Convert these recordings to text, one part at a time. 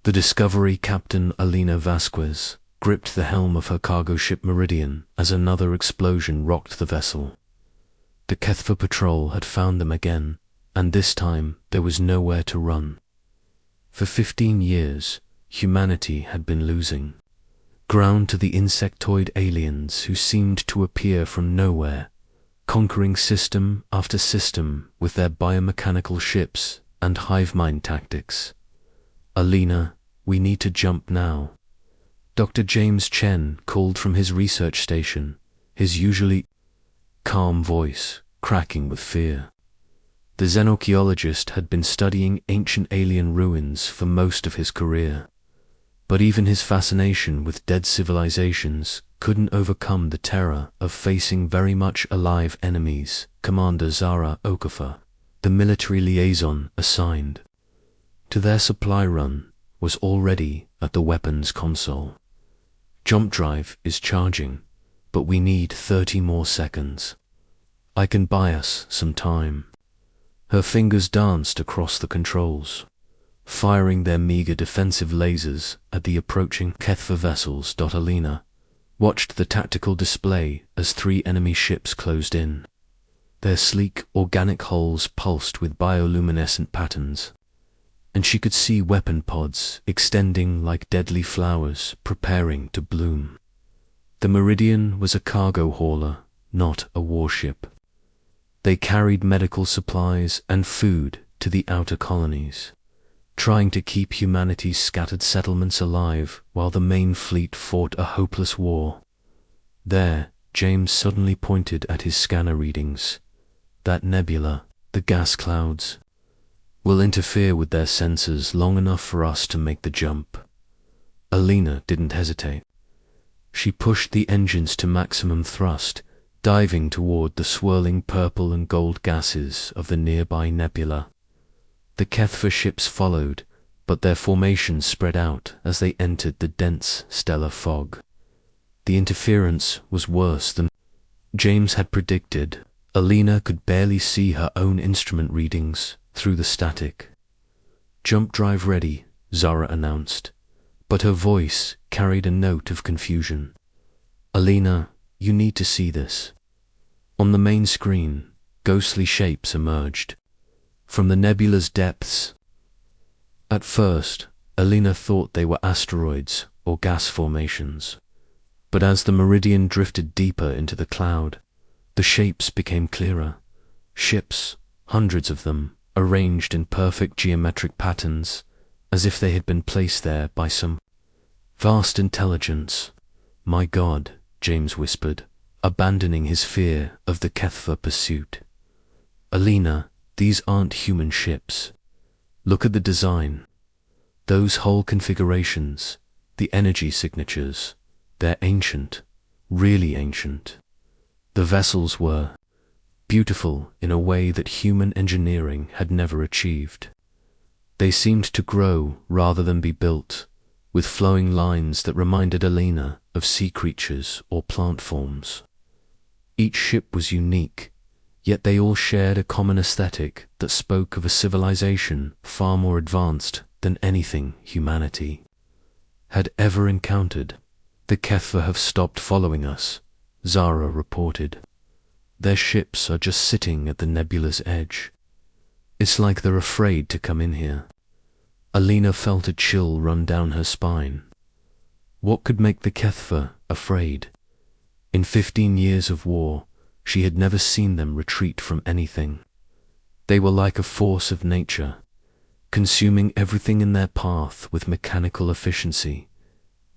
The Discovery Captain Alina Vasquez gripped the helm of her cargo ship Meridian as another explosion rocked the vessel. The Kethva patrol had found them again, and this time there was nowhere to run. For 15 years, humanity had been losing ground to the insectoid aliens who seemed to appear from nowhere, conquering system after system with their biomechanical ships and hive mind tactics. Alina, we need to jump now. Dr. James Chen called from his research station, his usually calm voice cracking with fear. The xenarchaeologist had been studying ancient alien ruins for most of his career, but even his fascination with dead civilizations couldn't overcome the terror of facing very much alive enemies. Commander Zara Okafor, the military liaison assigned to their supply run, was already at the weapons console. Jump drive is charging, but we need 30 more seconds. I can buy us some time. Her fingers danced across the controls, firing their meager defensive lasers at the approaching Kethva vessels. Alina watched the tactical display as 3 enemy ships closed in. Their sleek, organic hulls pulsed with bioluminescent patterns, and she could see weapon pods extending like deadly flowers preparing to bloom. The Meridian was a cargo hauler, not a warship. They carried medical supplies and food to the outer colonies, trying to keep humanity's scattered settlements alive while the main fleet fought a hopeless war. There, James suddenly pointed at his scanner readings. That nebula, the gas clouds, will interfere with their sensors long enough for us to make the jump. Alina didn't hesitate. She pushed the engines to maximum thrust, diving toward the swirling purple and gold gases of the nearby nebula. The Kethva ships followed, but their formations spread out as they entered the dense stellar fog. The interference was worse than James had predicted. Alina could barely see her own instrument readings through the static. "Jump drive ready," Zara announced, but her voice carried a note of confusion. "Alina, you need to see this." On the main screen, ghostly shapes emerged from the nebula's depths. At first, Alina thought they were asteroids or gas formations, but as the Meridian drifted deeper into the cloud, the shapes became clearer. Ships, hundreds of them, arranged in perfect geometric patterns, as if they had been placed there by some vast intelligence. "My God," James whispered, abandoning his fear of the Kethva pursuit. "Alina, these aren't human ships. Look at the design. Those whole configurations, the energy signatures, they're ancient, really ancient." The vessels were beautiful in a way that human engineering had never achieved. They seemed to grow rather than be built, with flowing lines that reminded Alina of sea creatures or plant forms. Each ship was unique, yet they all shared a common aesthetic that spoke of a civilization far more advanced than anything humanity had ever encountered. "The Kethva have stopped following us," Zara reported. "Their ships are just sitting at the nebula's edge. It's like they're afraid to come in here." Alina felt a chill run down her spine. What could make the Kethva afraid? In 15 years of war, she had never seen them retreat from anything. They were like a force of nature, consuming everything in their path with mechanical efficiency.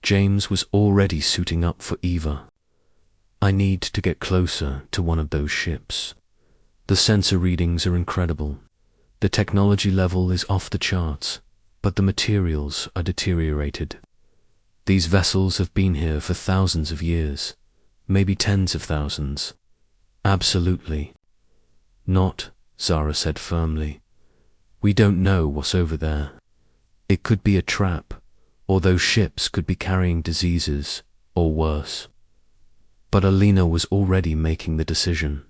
James was already suiting up for Eva. "I need to get closer to one of those ships. The sensor readings are incredible. The technology level is off the charts, but the materials are deteriorated. These vessels have been here for thousands of years, maybe tens of thousands." "Absolutely not," Zara said firmly. "We don't know what's over there. It could be a trap, or those ships could be carrying diseases, or worse." But Alina was already making the decision.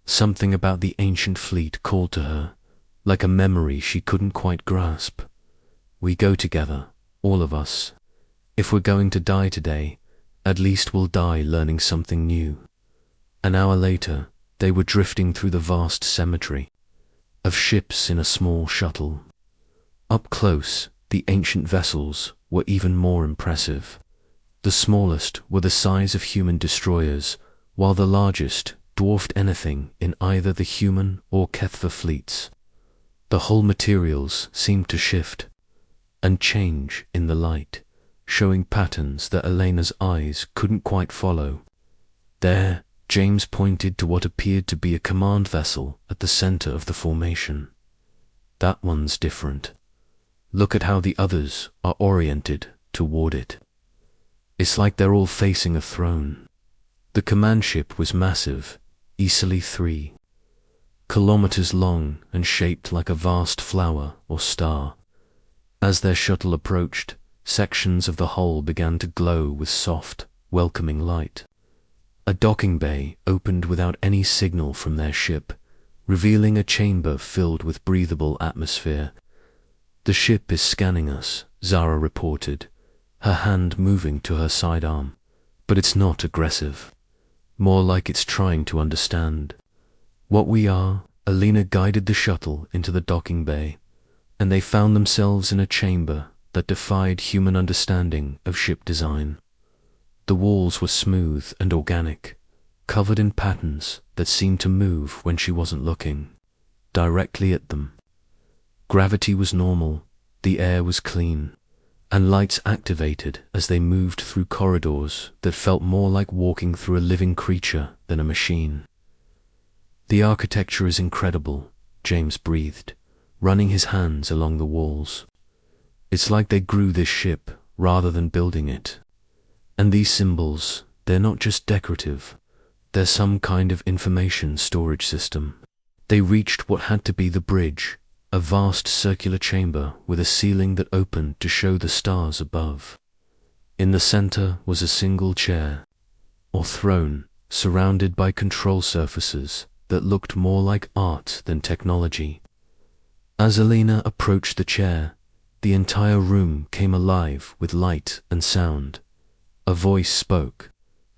Something about the ancient fleet called to her, like a memory she couldn't quite grasp. We go together, all of us. If we're going to die today, at least we'll die learning something new. An hour later, they were drifting through the vast cemetery of ships in a small shuttle. Up close, the ancient vessels were even more impressive. The smallest were the size of human destroyers, while the largest dwarfed anything in either the human or Kethva fleets. The hull materials seemed to shift and change in the light, showing patterns that Elena's eyes couldn't quite follow. There, James pointed to what appeared to be a command vessel at the center of the formation. That one's different. Look at how the others are oriented toward it. It's like they're all facing a throne. The command ship was massive, easily 3 kilometers long and shaped like a vast flower or star. As their shuttle approached, sections of the hull began to glow with soft, welcoming light. A docking bay opened without any signal from their ship, revealing a chamber filled with breathable atmosphere. "The ship is scanning us," Zara reported, her hand moving to her sidearm. "But it's not aggressive. More like it's trying to understand what we are." Alina guided the shuttle into the docking bay, and they found themselves in a chamber that defied human understanding of ship design. The walls were smooth and organic, covered in patterns that seemed to move when she wasn't looking, directly at them. Gravity was normal, the air was clean, and lights activated as they moved through corridors that felt more like walking through a living creature than a machine. "The architecture is incredible," James breathed, running his hands along the walls. "It's like they grew this ship rather than building it. And these symbols, they're not just decorative, they're some kind of information storage system." They reached what had to be the bridge, a vast circular chamber with a ceiling that opened to show the stars above. In the center was a single chair, or throne, surrounded by control surfaces that looked more like art than technology. As Alina approached the chair, the entire room came alive with light and sound. A voice spoke,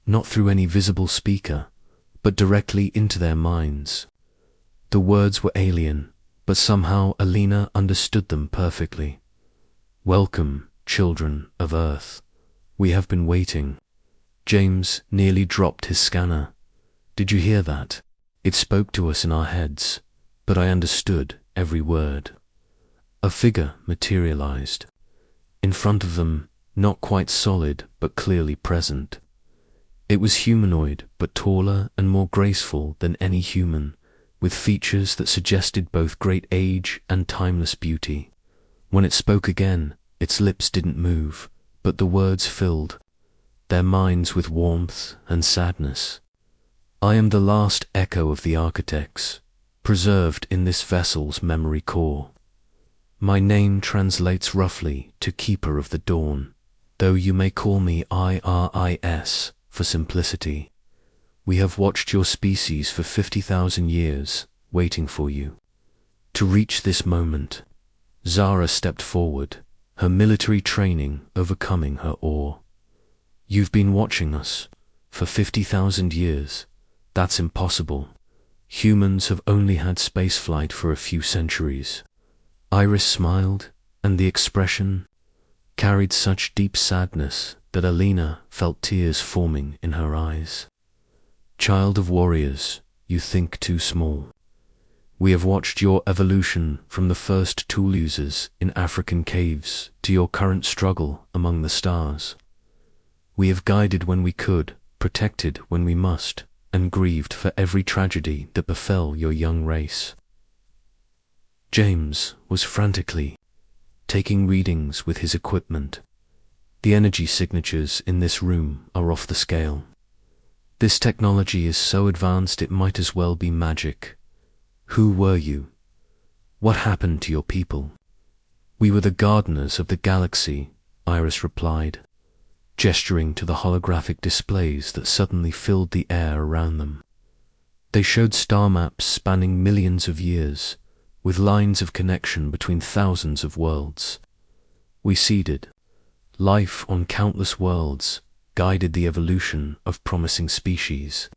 not through any visible speaker, but directly into their minds. The words were alien, but somehow Alina understood them perfectly. "Welcome, children of Earth. We have been waiting." James nearly dropped his scanner. "Did you hear that? It spoke to us in our heads, but I understood every word." A figure materialized. In front of them, not quite solid, but clearly present. It was humanoid, but taller and more graceful than any human, with features that suggested both great age and timeless beauty. When it spoke again, its lips didn't move, but the words filled their minds with warmth and sadness. "I am the last echo of the architects, preserved in this vessel's memory core. My name translates roughly to Keeper of the Dawn, though you may call me Iris for simplicity. We have watched your species for 50,000 years, waiting for you. To reach this moment." Zara stepped forward, her military training overcoming her awe. "You've been watching us for 50,000 years. That's impossible. Humans have only had spaceflight for a few centuries." Iris smiled, and the expression carried such deep sadness that Alina felt tears forming in her eyes. "Child of warriors, you think too small. We have watched your evolution from the first tool users in African caves to your current struggle among the stars. We have guided when we could, protected when we must, and grieved for every tragedy that befell your young race." James was frantically taking readings with his equipment. "The energy signatures in this room are off the scale. This technology is so advanced it might as well be magic. Who were you? What happened to your people?" "We were the gardeners of the galaxy," Iris replied, gesturing to the holographic displays that suddenly filled the air around them. They showed star maps spanning millions of years, with lines of connection between thousands of worlds. We seeded life on countless worlds, guided the evolution of promising species,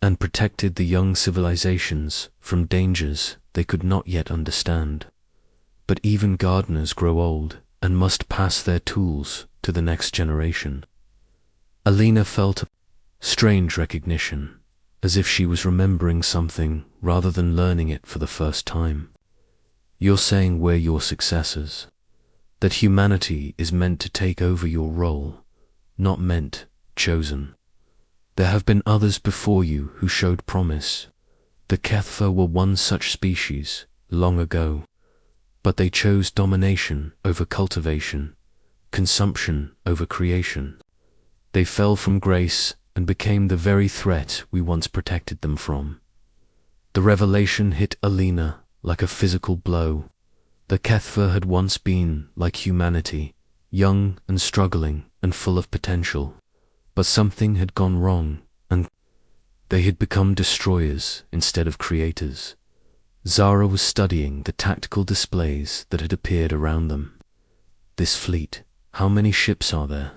and protected the young civilizations from dangers they could not yet understand. But even gardeners grow old and must pass their tools to the next generation. Alina felt a strange recognition, as if she was remembering something rather than learning it for the first time. You're saying we're your successors, that humanity is meant to take over your role, not meant, chosen. There have been others before you who showed promise. The Kethfa were one such species, long ago, but they chose domination over cultivation, consumption over creation. They fell from grace and became the very threat we once protected them from. The revelation hit Alina like a physical blow. The Kethfa had once been like humanity, young and struggling and full of potential. But something had gone wrong, and they had become destroyers instead of creators. Zara was studying the tactical displays that had appeared around them. This fleet, how many ships are there?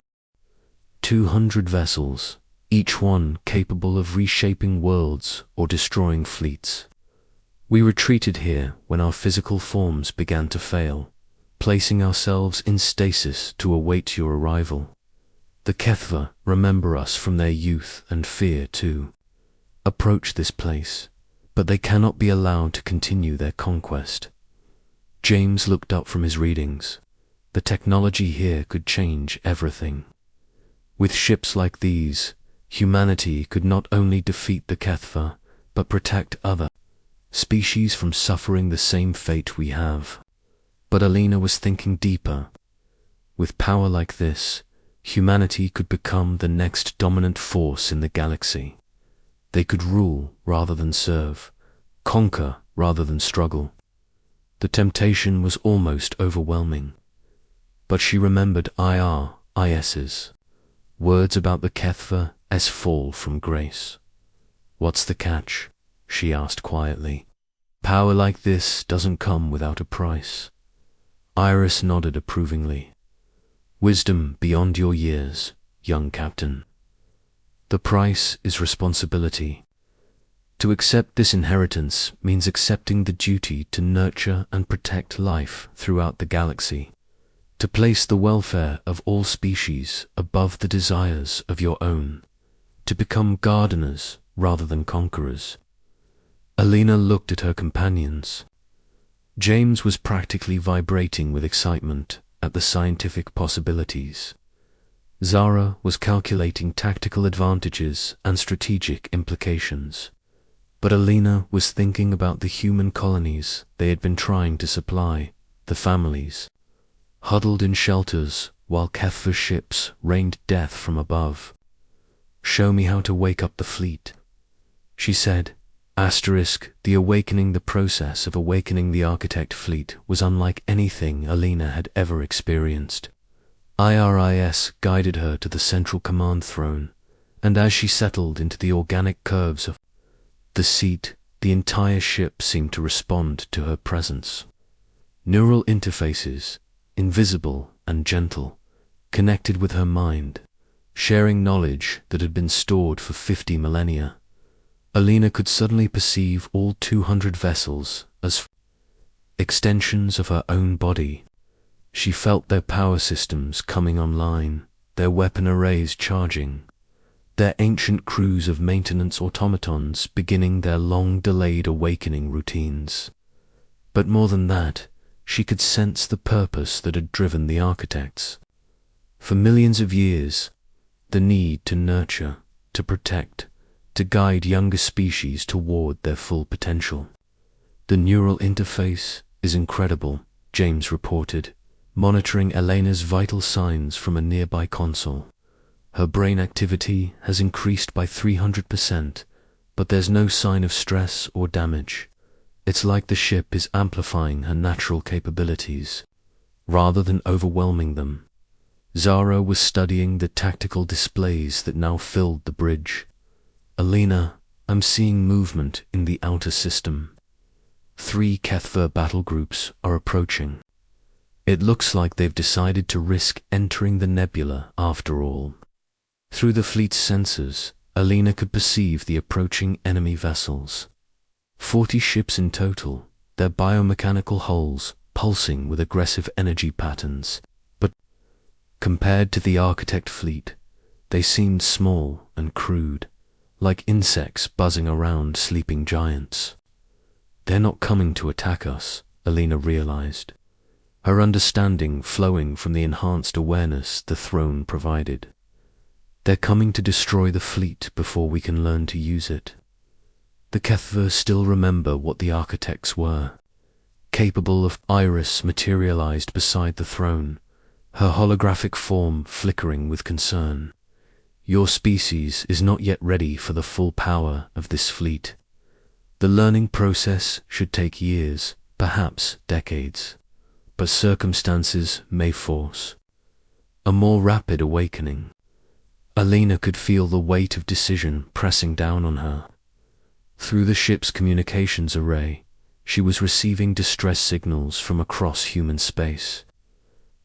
200 vessels, each one capable of reshaping worlds or destroying fleets. We retreated here when our physical forms began to fail, placing ourselves in stasis to await your arrival. The Kethfa remember us from their youth and fear too. Approach this place, but they cannot be allowed to continue their conquest. James looked up from his readings. The technology here could change everything. With ships like these, humanity could not only defeat the Kethfa, but protect other species from suffering the same fate we have. But Alina was thinking deeper. With power like this, humanity could become the next dominant force in the galaxy. They could rule rather than serve, conquer rather than struggle. The temptation was almost overwhelming. But she remembered IRIS's words about the Kethfa's fall from grace. What's the catch? She asked quietly. Power like this doesn't come without a price. Iris nodded approvingly. Wisdom beyond your years, young captain. The price is responsibility. To accept this inheritance means accepting the duty to nurture and protect life throughout the galaxy, to place the welfare of all species above the desires of your own, to become gardeners rather than conquerors. Alina looked at her companions. James was practically vibrating with excitement at the scientific possibilities. Zara was calculating tactical advantages and strategic implications. But Alina was thinking about the human colonies they had been trying to supply, the families, huddled in shelters while Kethfa ships rained death from above. Show me how to wake up the fleet, she said. The process of awakening the architect fleet was unlike anything Alina had ever experienced. IRIS guided her to the central command throne, and as she settled into the organic curves of the seat, the entire ship seemed to respond to her presence. Neural interfaces, invisible and gentle, connected with her mind, sharing knowledge that had been stored for 50 millennia. Alina could suddenly perceive all 200 vessels as extensions of her own body. She felt their power systems coming online, their weapon arrays charging, their ancient crews of maintenance automatons beginning their long-delayed awakening routines. But more than that, she could sense the purpose that had driven the architects. For millions of years, the need to nurture, to protect, to guide younger species toward their full potential. The neural interface is incredible, James reported, monitoring Elena's vital signs from a nearby console. Her brain activity has increased by 300%, but there's no sign of stress or damage. It's like the ship is amplifying her natural capabilities, rather than overwhelming them. Zara was studying the tactical displays that now filled the bridge. Alina, I'm seeing movement in the outer system. 3 Kethfa battle groups are approaching. It looks like they've decided to risk entering the nebula after all. Through the fleet's sensors, Alina could perceive the approaching enemy vessels. 40 ships in total, their biomechanical hulls pulsing with aggressive energy patterns. But compared to the Architect fleet, they seemed small and crude, like insects buzzing around sleeping giants. They're not coming to attack us, Alina realized, her understanding flowing from the enhanced awareness the throne provided. They're coming to destroy the fleet before we can learn to use it. The Kethva still remember what the Architects were, capable of. Iris materialized beside the throne, her holographic form flickering with concern. Your species is not yet ready for the full power of this fleet. The learning process should take years, perhaps decades, but circumstances may force a more rapid awakening. Alina could feel the weight of decision pressing down on her. Through the ship's communications array, she was receiving distress signals from across human space.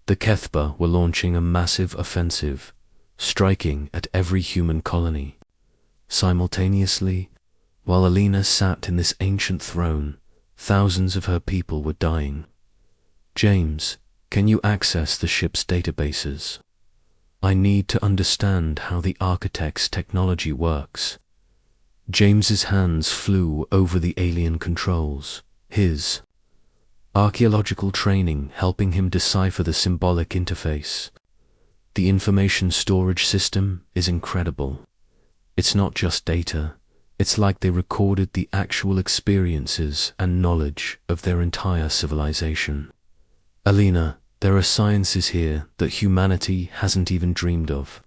The Kethba were launching a massive offensive, striking at every human colony. Simultaneously, while Alina sat in this ancient throne, thousands of her people were dying. James, can you access the ship's databases? I need to understand how the Architect's technology works. James's hands flew over the alien controls, his archaeological training helping him decipher the symbolic interface. The information storage system is incredible. It's not just data, it's like they recorded the actual experiences and knowledge of their entire civilization. Alina, there are sciences here that humanity hasn't even dreamed of.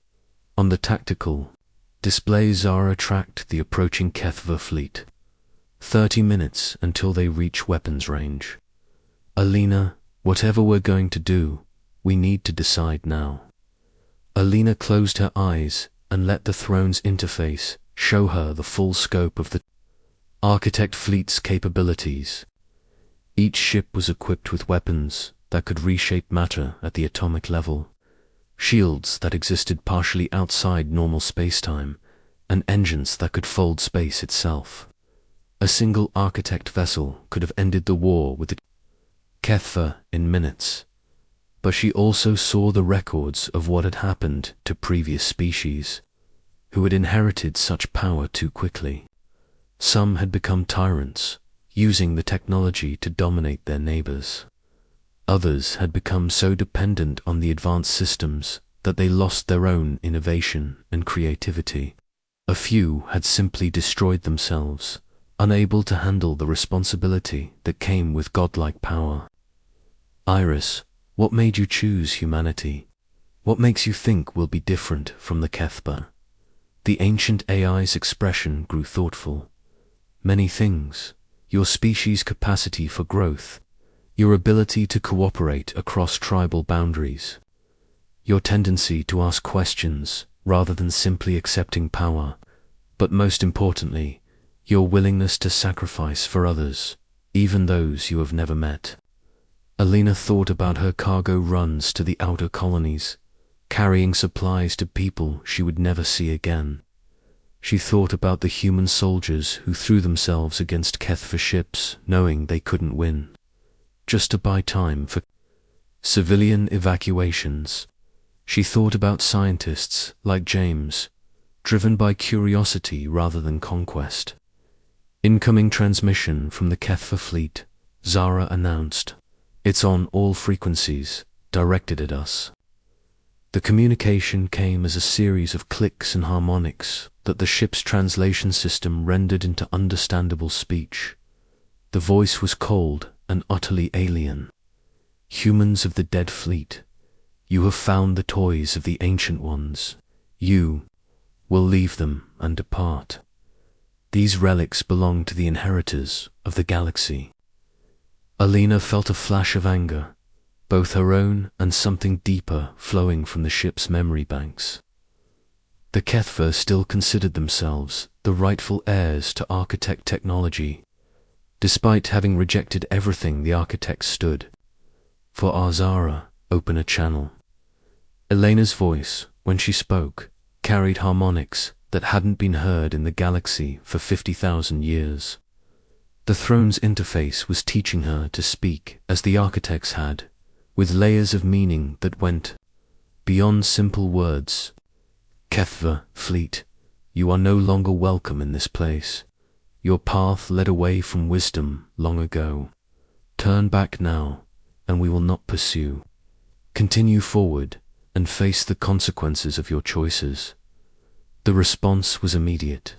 On the tactical display, Zara tracked the approaching Kethva fleet. 30 minutes until they reach weapons range. Alina, whatever we're going to do, we need to decide now. Alina closed her eyes and let the throne's interface show her the full scope of the Architect fleet's capabilities. Each ship was equipped with weapons that could reshape matter at the atomic level, shields that existed partially outside normal spacetime, and engines that could fold space itself. A single Architect vessel could have ended the war with the Kethva in minutes, but she also saw the records of what had happened to previous species, who had inherited such power too quickly. Some had become tyrants, using the technology to dominate their neighbors. Others had become so dependent on the advanced systems that they lost their own innovation and creativity. A few had simply destroyed themselves, unable to handle the responsibility that came with godlike power. Iris, what made you choose humanity? What makes you think we'll be different from the Kethba? The ancient AI's expression grew thoughtful. Many things. Your species' capacity for growth, your ability to cooperate across tribal boundaries, your tendency to ask questions rather than simply accepting power, but most importantly, your willingness to sacrifice for others, even those you have never met. Alina thought about her cargo runs to the outer colonies, carrying supplies to people she would never see again. She thought about the human soldiers who threw themselves against Kethva ships, knowing they couldn't win, just to buy time for civilian evacuations. She thought about scientists like James, driven by curiosity rather than conquest. Incoming transmission from the Kethva fleet, Zara announced. It's on all frequencies, directed at us. The communication came as a series of clicks and harmonics that the ship's translation system rendered into understandable speech. The voice was cold and utterly alien. Humans of the dead fleet, you have found the toys of the ancient ones. You will leave them and depart. These relics belong to the inheritors of the galaxy. Alina felt a flash of anger, both her own and something deeper flowing from the ship's memory banks. The Kethva still considered themselves the rightful heirs to Architect technology, despite having rejected everything the Architects stood For our Zara, open a channel. Elena's voice, when she spoke, carried harmonics that hadn't been heard in the galaxy for 50,000 years. The throne's interface was teaching her to speak as the architects had, with layers of meaning that went beyond simple words. Kethva, fleet, you are no longer welcome in this place. Your path led away from wisdom long ago. Turn back now, and we will not pursue. Continue forward and face the consequences of your choices. The response was immediate.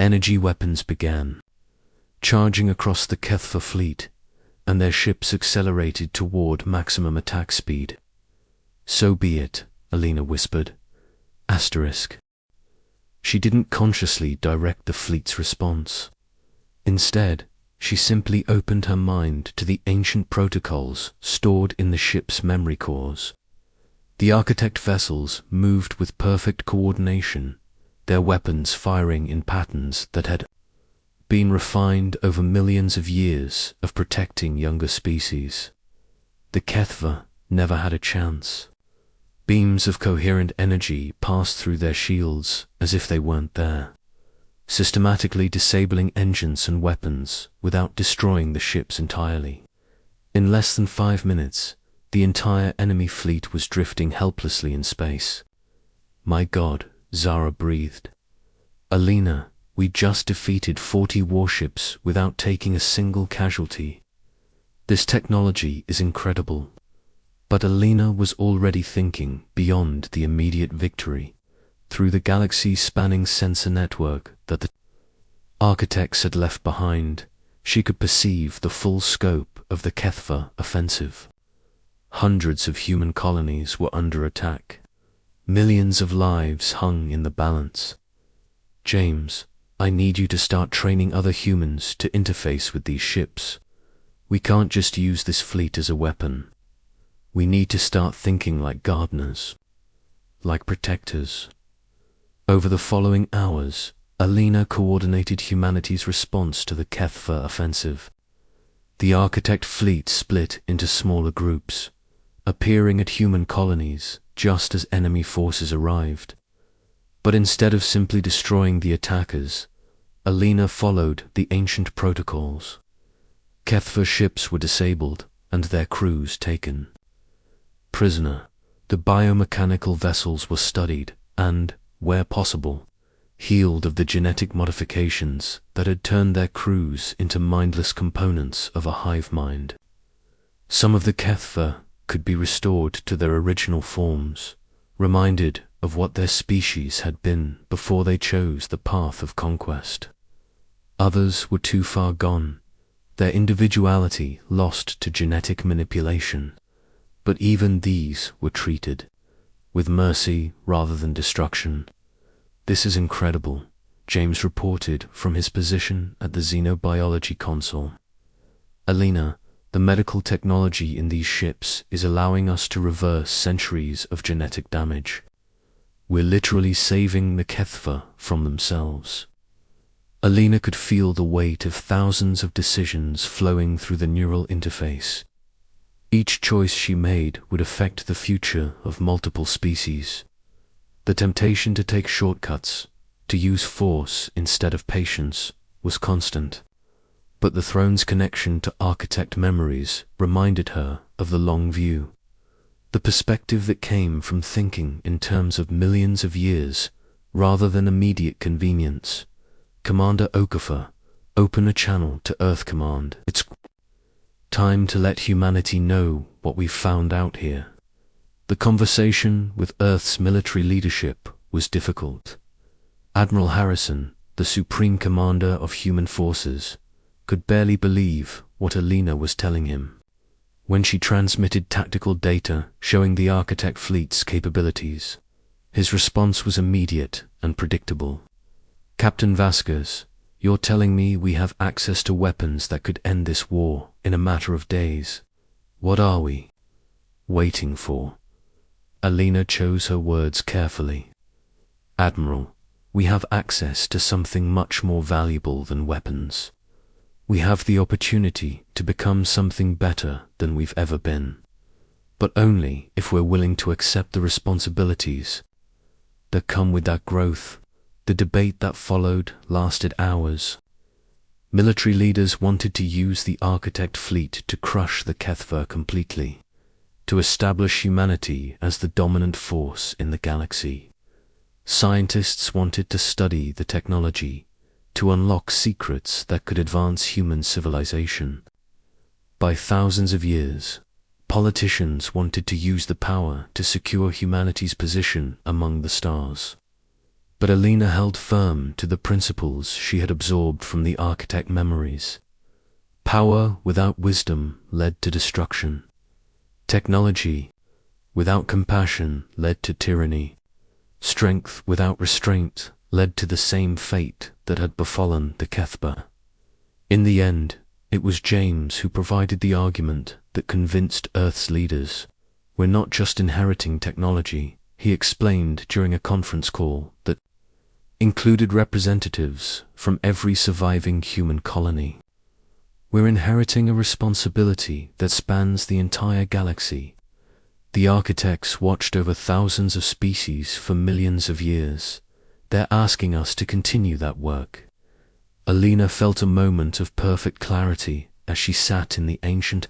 Energy weapons began charging across the Kethva fleet, and their ships accelerated toward maximum attack speed. So be it, Alina whispered. Asterisk. She didn't consciously direct the fleet's response. Instead, she simply opened her mind to the ancient protocols stored in the ship's memory cores. The architect vessels moved with perfect coordination, their weapons firing in patterns that had been refined over millions of years of protecting younger species. The Kethva never had a chance. Beams of coherent energy passed through their shields as if they weren't there, systematically disabling engines and weapons without destroying the ships entirely. In less than 5 minutes, the entire enemy fleet was drifting helplessly in space. My God, Zara breathed. Alina, we just defeated 40 warships without taking a single casualty. This technology is incredible. But Alina was already thinking beyond the immediate victory. Through the galaxy-spanning sensor network that the architects had left behind, she could perceive the full scope of the Kethva offensive. Hundreds of human colonies were under attack. Millions of lives hung in the balance. James, I need you to start training other humans to interface with these ships. We can't just use this fleet as a weapon. We need to start thinking like gardeners, like protectors. Over the following hours, Alina coordinated humanity's response to the Kethva offensive. The architect fleet split into smaller groups, appearing at human colonies just as enemy forces arrived. But instead of simply destroying the attackers, Alina followed the ancient protocols. Kethva ships were disabled and their crews taken. Prisoner, the biomechanical vessels were studied and, where possible, healed of the genetic modifications that had turned their crews into mindless components of a hive mind. Some of the Kethva could be restored to their original forms, reminded of what their species had been before they chose the path of conquest. Others were too far gone, their individuality lost to genetic manipulation. But even these were treated with mercy rather than destruction. This is incredible, James reported from his position at the xenobiology console. Alina, the medical technology in these ships is allowing us to reverse centuries of genetic damage. We're literally saving the Kethva from themselves. Alina could feel the weight of thousands of decisions flowing through the neural interface. Each choice she made would affect the future of multiple species. The temptation to take shortcuts, to use force instead of patience, was constant. But the throne's connection to architect memories reminded her of the long view. The perspective that came from thinking in terms of millions of years rather than immediate convenience. Commander Okafor, open a channel to Earth Command. It's time to let humanity know what we've found out here. The conversation with Earth's military leadership was difficult. Admiral Harrison, the Supreme Commander of Human Forces, could barely believe what Alina was telling him. When she transmitted tactical data showing the architect fleet's capabilities, his response was immediate and predictable. Captain Vasquez, you're telling me we have access to weapons that could end this war in a matter of days. What are we waiting for? Alina chose her words carefully. Admiral, we have access to something much more valuable than weapons. We have the opportunity to become something better than we've ever been. but only if we're willing to accept the responsibilities that come with that growth. The debate that followed lasted hours. Military leaders wanted to use the Architect fleet to crush the Kethva completely, to establish humanity as the dominant force in the galaxy. Scientists wanted to study the technology, to unlock secrets that could advance human civilization. By thousands of years, politicians wanted to use the power to secure humanity's position among the stars. But Alina held firm to the principles she had absorbed from the Architect memories. Power without wisdom led to destruction. Technology without compassion led to tyranny. Strength without restraint led to the same fate that had befallen the Kethba. In the end, it was James who provided the argument that convinced Earth's leaders, "We're not just inheriting technology," he explained during a conference call that included representatives from every surviving human colony. "We're inheriting a responsibility that spans the entire galaxy." The Architects watched over thousands of species for millions of years. They're asking us to continue that work. Alina felt a moment of perfect clarity as she sat in the ancient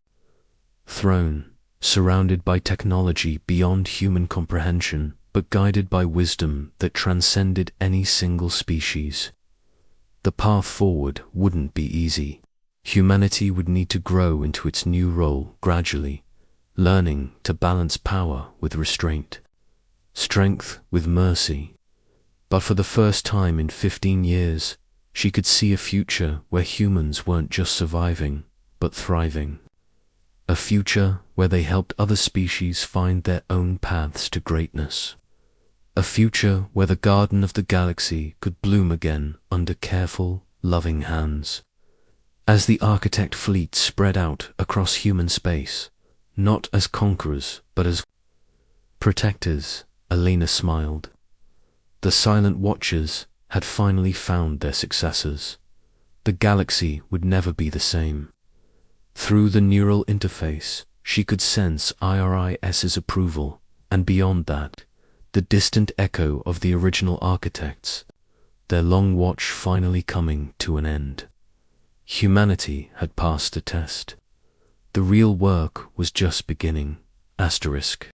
throne, surrounded by technology beyond human comprehension, but guided by wisdom that transcended any single species. The path forward wouldn't be easy. Humanity would need to grow into its new role gradually, learning to balance power with restraint, strength with mercy. But for the first time in 15 years, she could see a future where humans weren't just surviving, but thriving. A future where they helped other species find their own paths to greatness. A future where the garden of the galaxy could bloom again under careful, loving hands. As the Architect fleet spread out across human space, not as conquerors, but as protectors, Alina smiled. The Silent Watchers had finally found their successors. The galaxy would never be the same. Through the neural interface, she could sense IRIS's approval, and beyond that, the distant echo of the original Architects, their long watch finally coming to an end. Humanity had passed the test. The real work was just beginning. Asterisk.